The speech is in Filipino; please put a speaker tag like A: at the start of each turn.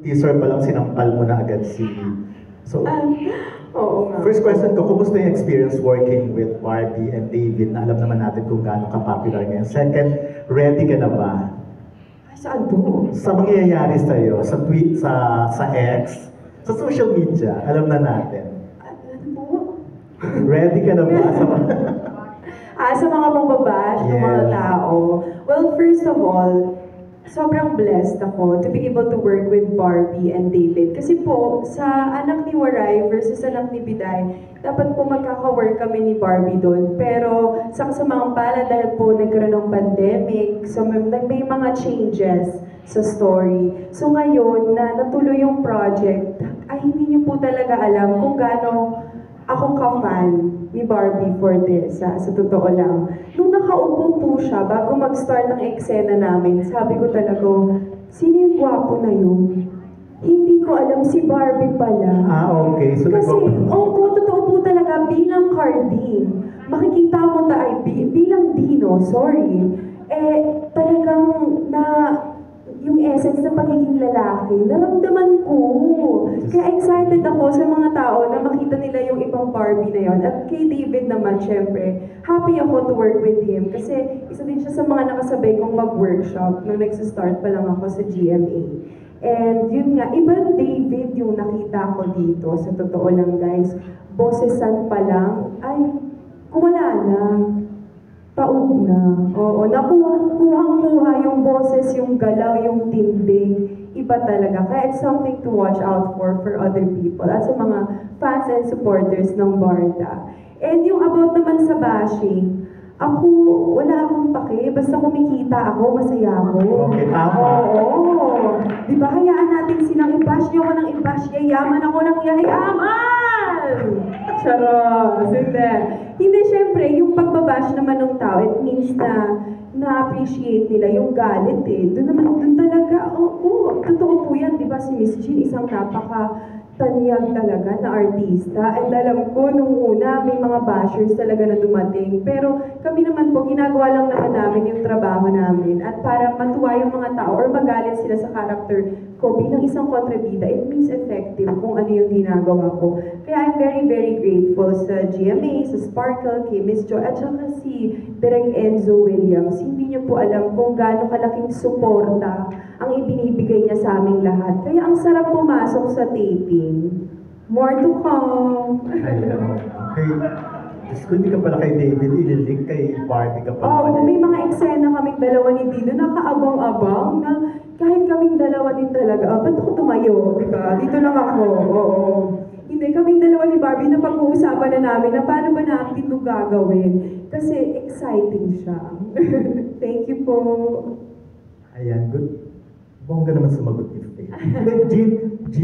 A: Teaser pa lang sinampal mo na agad si... So,
B: Oo nga.
A: first question ko, kumusta yung experience working with Barbie and David na alam naman natin kung gaano ka-popular ngayon? Second, ready ka na ba?
B: Ay, saan po?
A: Sa mangyayari sa'yo, sa tweet, sa X, sa social media, alam na natin.
B: Ano po?
A: Ready ka na ba sa
B: Sa mga pambabash ng mga
A: Yes.
B: tao. Well, first of all, sobrang blessed ako to be able to work with Barbie and David. Kasi po, sa anak ni Waray versus anak ni Biday, dapat po magkaka-work kami ni Barbie doon. Pero sa kasamang pala, dahil po nagkaroon ng pandemic, so may mga changes sa story. So ngayon, na natuloy yung project, ay hindi niyo po talaga alam kung gaano ako ka-fan ni Barbie for this, sa totoo lang. Nung nakaupo po siya, bago mag-start ang eksena namin, sabi ko talaga, sino yung gwapo na yun? Hindi ko alam, si Barbie pala.
A: okay. So,
B: Kasi, totoo po talaga, bilang Cardine, makikita mo bilang Dino, sorry, talagang yung essence ng pagiging lalaki, naramdaman ko. Kaya excited ako sa mga tao na makita nila yung ibang Barbie na yon. At kay David naman, syempre, happy ako to work with him. Kasi isa din siya sa mga nakasabay kong mag-workshop nung nag-start pa lang ako sa GMA. And yun nga, ibang David yung nakita ko dito, sa totoo lang guys. Bossesan pa lang, ay, wala na. Taog na. Oo, kuhang-kuha yung boses, yung galaw, yung tindig. Iba talaga. Kaya it's something to watch out for other people at sa mga fans and supporters ng Barda. And yung about naman sa bashing, ako, wala akong pake. Basta kumikita ako, masaya ako.
A: Okay, tama.
B: Oo. Di ba, hayaan natin silang i-bash niyo ako ng i-bash. Yayaman ako ng yayaman! Charot! Hindi. Hindi, syempre, yung pagbabash naman ng tao, it means na na-appreciate nila yung galit eh. Doon talaga, totoo po yan, di ba si Miss Jean, isang napaka-tanyag talaga na artista. And alam ko, nung una, may mga bashers talaga na dumating. Pero kami naman po, ginagawa lang naman namin yung trabaho namin. At para matuwa yung mga tao or magalit sila sa character ko bilang isang kontrabida, it means effective kung ano yung ginagawa ko. Kaya I'm very, very grateful sa GMA, sa Sparkle, kay Miss Jo, at saka si Direk Enzo Williams. Hindi niyo po alam kung gaano kalaking suporta ang ibinibigay niya sa aming lahat. Kaya ang sarap pumasok sa taping. More to come.
A: Ayun. Okay. Diyos ko, hindi ka pala kay David ililig, kay Barbie ka pala.
B: May mga eksena kaming dalawa ni Dino, nakaabang-abang na kahit kaming dalawa din talaga, ba't ako tumayo? Diba? Dito lang ako, oo. Hindi, kaming dalawa ni Barbie na pag-uusapan na namin na paano ba natin ito gagawin. Kasi exciting siya. Thank you po.
A: Ayan, good. Bongga naman sumagot ni Faye. Jean,